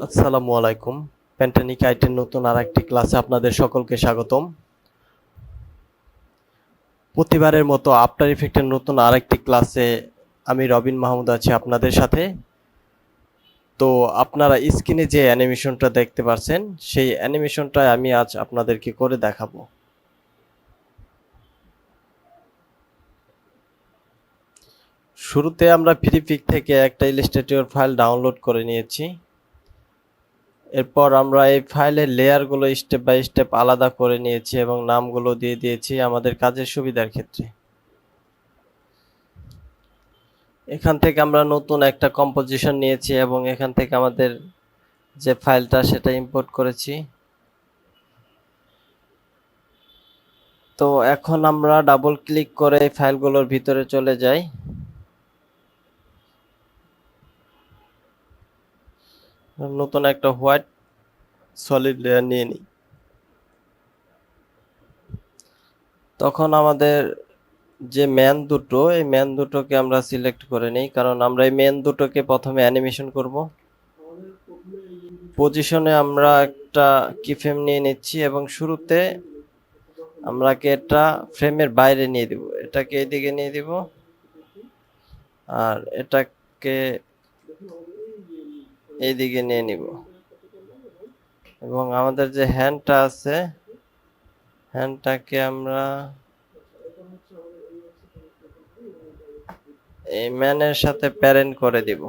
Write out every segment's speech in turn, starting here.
আসসালামু আলাইকুম। পেন্টানিক আইটির নতুন আরেকটি ক্লাসে আপনাদের সকলকে স্বাগতম। প্রতিবারের মতো আফটার ইফেক্টের নতুন আরেকটি ক্লাসে আমি রবিন মাহমুদ আছি আপনাদের সাথে। তো আপনারা স্ক্রিনে যে অ্যানিমেশনটা দেখতে পাচ্ছেন সেই অ্যানিমেশনটা আমি আজ আপনাদেরকে করে দেখাবো। শুরুতে আমরা ফ্রিপিক থেকে একটা ইলাস্ট্রেটর ফাইল ডাউনলোড করে নিয়েছি। এরপর আমরা এই ফাইলের লেয়ারগুলো স্টেপ বাই স্টেপ আলাদা করে নিয়েছি এবং নামগুলো দিয়ে দিয়েছি আমাদের কাজের সুবিধার ক্ষেত্রে। এখান থেকে আমরা নতুন একটা কম্পোজিশন নিয়েছি এবং এখান থেকে আমাদের যে ফাইলটা সেটা ইম্পোর্ট করেছি। তো এখন আমরা ডাবল ক্লিক করে এই ফাইলগুলোর ভিতরে চলে যাই। নতুন একটা হোয়াইট সলিড লেয়ার নিয়ে নিই। তখন আমাদের যে ম্যান দুটো, এই ম্যান দুটোকে আমরা সিলেক্ট করে নিই, কারণ আমরা এই ম্যান দুটোকে প্রথমে অ্যানিমেশন করব। পজিশনে আমরা একটা কিফ্রেম নিয়ে নিচ্ছি এবং শুরুতে আমরা এটা ফ্রেমের বাইরে নিয়ে দিব, এটাকে এইদিকে নিয়ে দিব আর এটাকে এইদিকে নিয়ে নিব এবং আমাদের যে হ্যান্ডটা আছে হ্যান্ডটাকে আমরা এই ম্যানের সাথে প্যারেন্ট করে দিব।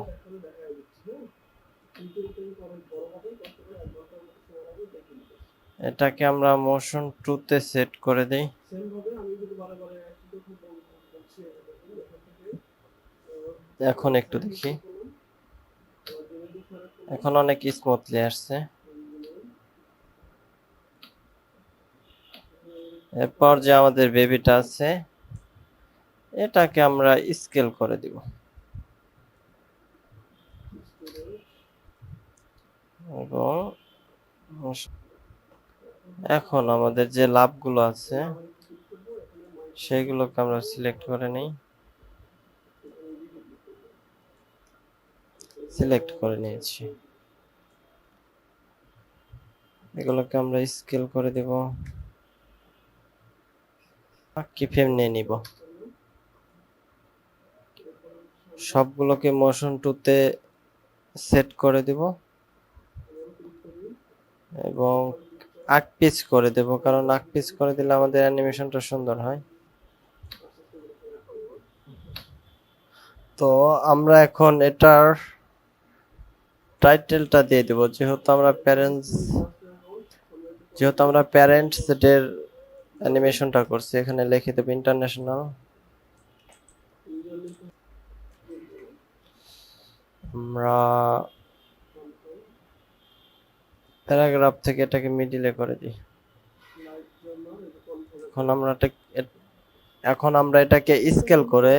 এটাকে আমরা মোশন 2 তে সেট করে দেই। এখন একটু দেখি, এখন অনেক স্মুথলি আসছে। এরপর যে আমাদের বেবিটা আছে এটাকে আমরা স্কেল করে দিব এবং এখন আমাদের যে লাভগুলো আছে সেগুলোকে আমরা সিলেক্ট করে নিই। সিলেক্ট করে নিয়েছি, এগুলোকে আমরা স্কেল করে দেব, কিফ্রেম নিয়ে নিব, সবগুলোকে মোশন 2 তে সেট করে দেব এবং আক পিচ করে দেব, কারণ আক পিচ করে দিলে আমাদের অ্যানিমেশনটা সুন্দর হয়। তো আমরা এখন এটার টাইটেলটা দিয়ে দেব, যেহেতু আমরা প্যারেন্টস ডের অ্যানিমেশনটা করছি, এখানে লিখে দেব ইন্টারন্যাশনাল। আমরা প্যারাগ্রাফ থেকে এটাকে মিডিলে করে দিই। এখন আমরা এটাকে স্কেল করে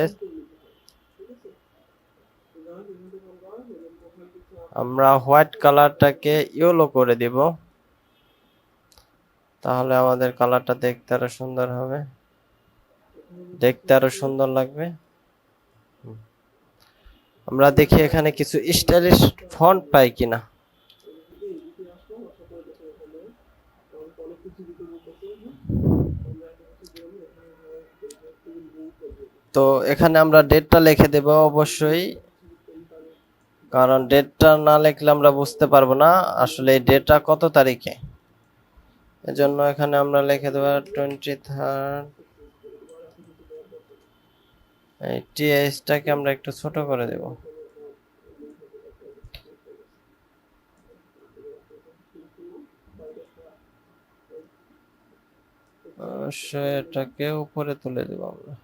আমরা হোয়াইট কালারটাকে ইয়েলো করে দিব, তাহলে আমাদের কালারটা দেখতে আরো সুন্দর হবে, দেখতে আরো সুন্দর লাগবে। আমরা দেখি এখানে কিছু স্টাইলিশ ফন্ট পাই কিনা। তো এখানে আমরা ডেটটা লিখে দেব অবশ্যই, কারণ ডেটটা না লিখলে আমরা বুঝতে পারবো না আসলে এই ডেটটা কত তারিখে। এজন্য এখানে আমরা লিখে দেব 23rd। এই টিএসটাকে আমরা একটু ছোট করে দেব, অবশ্যই এটাকে উপরে তুলে দেব আমরা।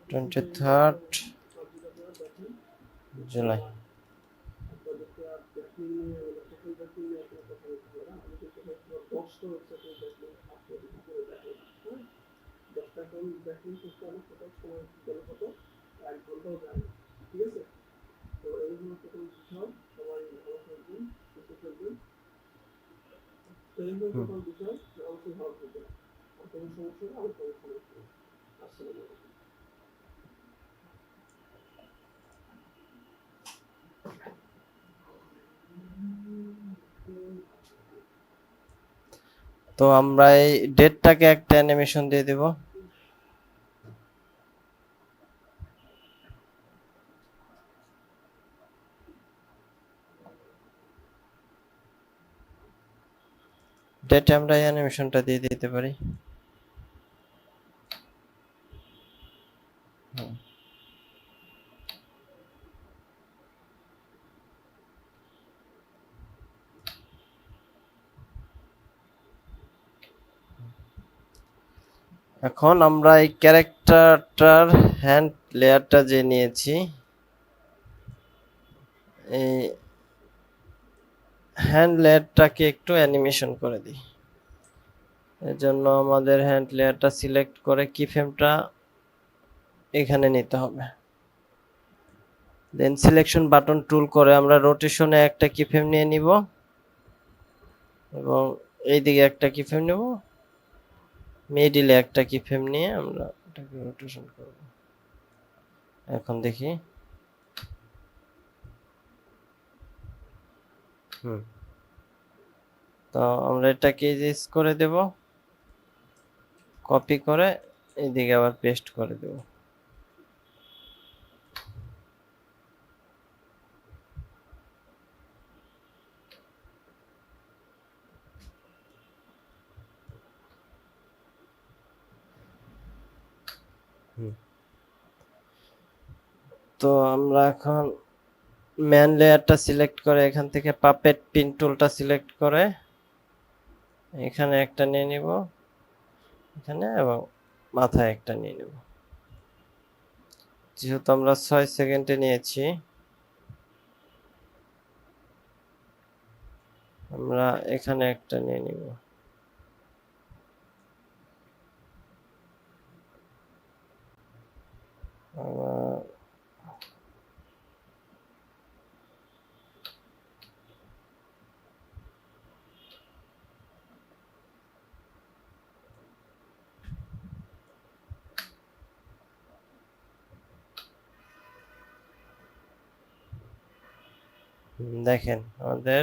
Twenty third July. তো আমরা এই ডেটটাকে একটা অ্যানিমেশন দিয়ে দেব। ডেটে আমরা এই অ্যানিমেশনটা দিয়ে দিতে পারি। এখন আমরা এই ক্যারেক্টারটার হ্যান্ড লেয়ারটা যে নিয়েছি, এই হ্যান্ড লেয়ারটাকে একটু অ্যানিমেশন করে দিই। এর জন্য আমাদের হ্যান্ড লেয়ারটা সিলেক্ট করে কিফ্রেমটা এখানে নিতে হবে। দেন সিলেকশন বাটন টুল করে আমরা রোটেশনে একটা কিফ্রেম নিয়ে নিব এবং এইদিকে একটা কিফ্রেম নেব, মিডিলে একটা কিফ্রেম নিয়ে আমরা এটাকে রোটেশন করব। এখন দেখি, তো আমরা এটাকে ইজ করে দেব, কপি করে এইদিকে আবার পেস্ট করে দেব। তো আমরা এখন ম্যান লেয়ারটা সিলেক্ট করে এখান থেকে পাপেট পিন টুলটা সিলেক্ট করে এখানে একটা নিয়ে নিব, এখানে, এবং মাথায় একটা নিয়ে নেব। যেহেতু আমরা 6 সেকেন্ডে নিয়েছি, আমরা এখানে একটা নিয়ে নিব। দেখেন আমাদের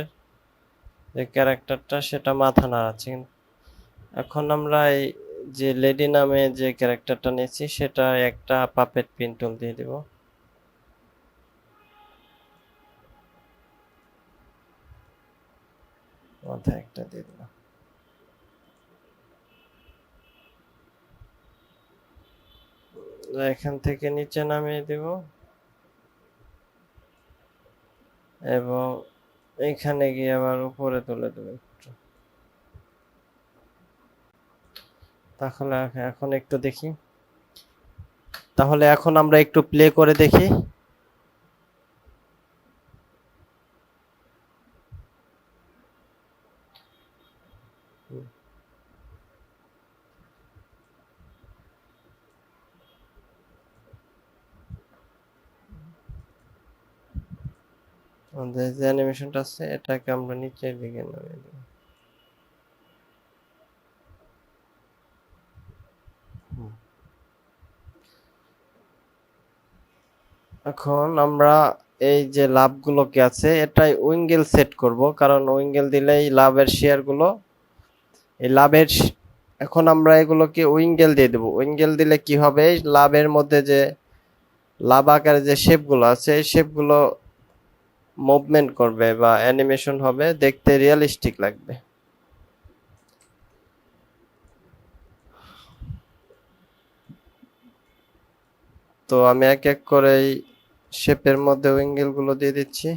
যে ক্যারেক্টারটা সেটা মাথা নাড়াচ্ছে। এখন আমরা এই যে লেডি নামে যে ক্যারেক্টারটা নিয়েছি সেটা একটা পাপেট পিন টুল দিয়ে দিব। মাথায় একটা দিয়ে দিলাম। এখান থেকে নিচে নামিয়ে দিব এবং এইখানে গিয়ে আবার উপরে তুলে দেব একটু। তাহলে এখন একটু দেখি, তাহলে এখন আমরা একটু প্লে করে দেখি। আমাদের যে অ্যানিমেশনটা আছে এটাকে আমরা নিচের দিকে নামিয়ে দেব। এখন আমরা এই যে লাভগুলোকে আছে এটাই উইঙ্গেল সেট করব, কারণ উইঙ্গেল দিলেই লাভের শেয়ারগুলো এই লাভের এখন আমরা এগুলোকে উইঙ্গেল দিয়ে দেব। উইঙ্গেল দিলে কি হবে, লাভের মধ্যে যে লাভ আকারে যে শেপগুলো আছে এই শেপগুলো মুভমেন্ট করবে বা অ্যানিমেশন হবে, দেখতে রিয়েলিস্টিক লাগবে। তো আমি এক এক করে এই শেপের মধ্যে উইঙ্গেল গুলো দিয়ে দিচ্ছি।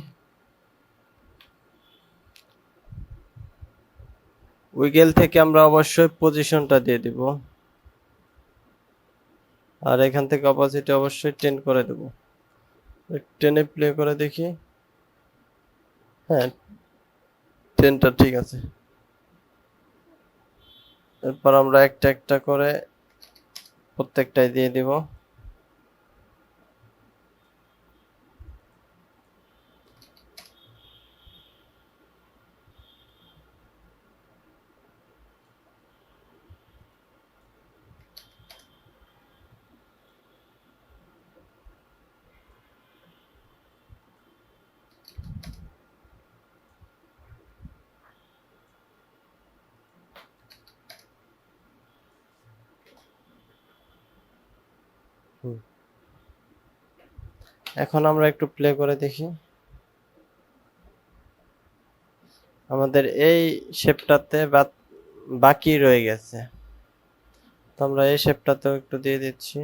উইগেল থেকে আমরা অবশ্যই পজিশনটা দিয়ে দিব, আর এখান থেকে অপোজিটে অবশ্যই 10 করে দেব। 10-এ প্লে করে দেখি, হ্যাঁ 10টা ঠিক আছে। এরপর আমরা একটা একটা করে প্রত্যেকটাই দিয়ে দিব। এখন আমরা একটু প্লে করে দেখি। আমাদের এই শেপটাতে বাকি রয়ে গেছে, তো আমরা এই শেপটাতেও একটু দিয়ে দিচ্ছি।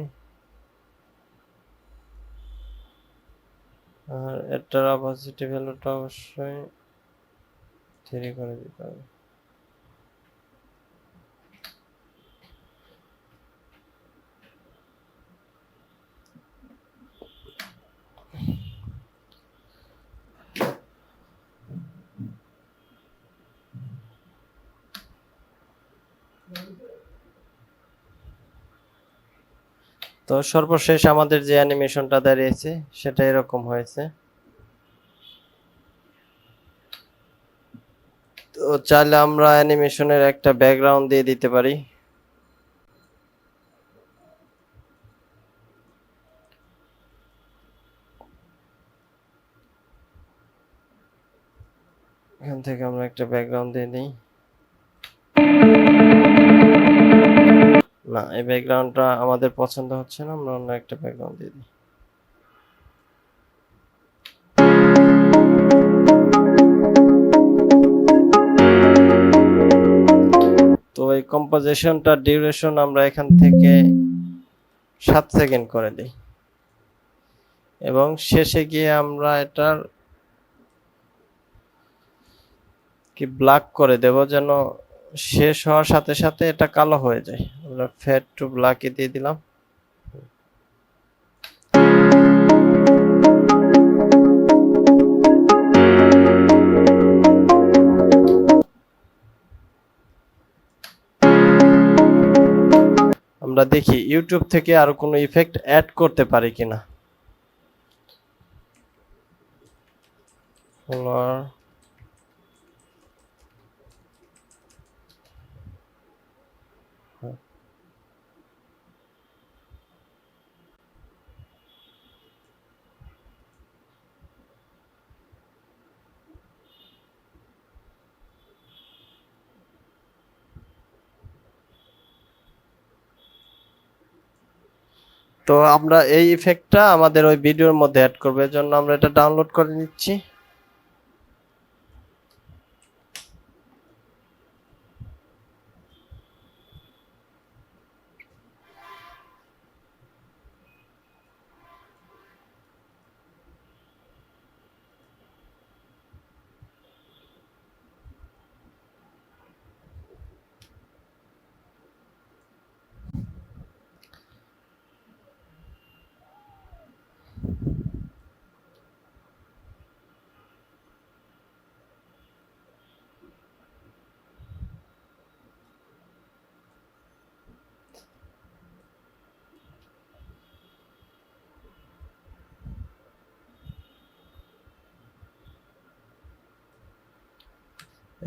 আর এটার অপোজিট ভ্যালুটা অবশ্যই 3 করে দিতে হবে। তো সর্বশেষ আমাদের যে অ্যানিমেশনটা দাঁড়িয়েছে সেটা এরকম হয়েছে। তো চাইলে আমরা অ্যানিমেশনের একটা ব্যাকগ্রাউন্ড দিয়ে দিতে পারি। এখান থেকে আমরা একটা ব্যাকগ্রাউন্ড দিয়ে দিই। না, এই ব্যাকগ্রাউন্ডটা আমাদের পছন্দ হচ্ছে না, আমরা অন্য একটা ব্যাকগ্রাউন্ড দিয়ে দিই। তো এই কম্পোজিশনটা ডিউরেশন আমরা এখান থেকে 7 সেকেন্ড করে দিই এবং শেষে গিয়ে আমরা এটার কি ব্ল্যাক করে দেব, যেন শেষ হওয়ার সাথে সাথে এটা কালো হয়ে যায়। আমরা ফেড টু ব্ল্যাকে দিয়ে দিলাম। আমরা দেখি ইউটিউব থেকে আর কোনো ইফেক্ট অ্যাড করতে পারি কিনা। তো আমরা এই ইফেক্টটা আমাদের ওই ভিডিওর মধ্যে অ্যাড করব, এর জন্য আমরা এটা ডাউনলোড করে নিচ্ছি।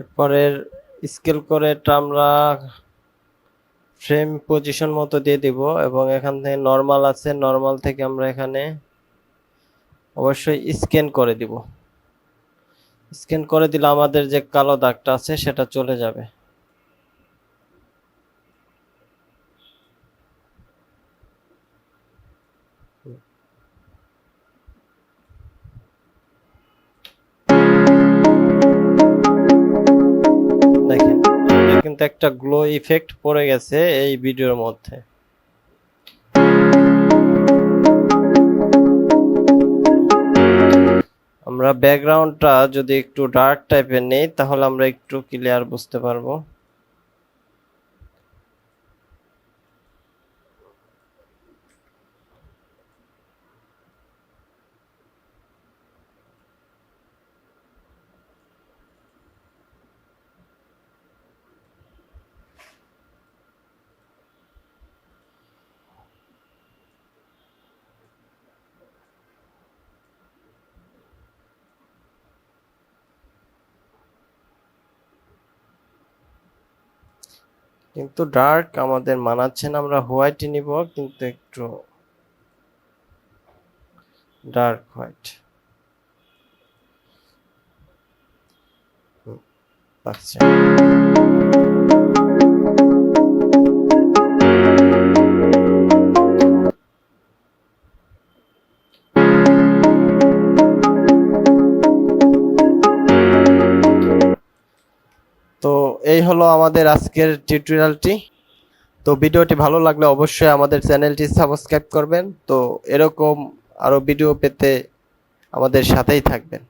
এরপরের স্কেল করে এটা আমরা ফ্রেম পজিশন মতো দিয়ে দিব এবং এখান থেকে নরমাল আছে, নরমাল থেকে আমরা এখানে অবশ্যই স্ক্যান করে দিব। স্ক্যান করে দিলে আমাদের যে কালো দাগটা আছে সেটা চলে যাবে। দেখেন কিন্তু একটা গ্লো ইফেক্ট পড়ে গেছে এই ভিডিওর মধ্যে। আমরা ব্যাকগ্রাউন্ডটা যদি একটু ডার্ক টাইপের নেই তাহলে আমরা একটু ক্লিয়ার বুঝতে পারবো। কিন্তু ডার্ক আমাদের মানাচ্ছে না, আমরা হোয়াইট নিব, কিন্তু একটু ডার্ক হোয়াইট। আচ্ছা, তো এই হলো আমাদের আজকের টিউটোরিয়ালটি। তো ভিডিওটি ভালো লাগলে অবশ্যই আমাদের চ্যানেলটি সাবস্ক্রাইব করবেন। তো এরকম আরো ভিডিও পেতে আমাদের সাথেই থাকবেন।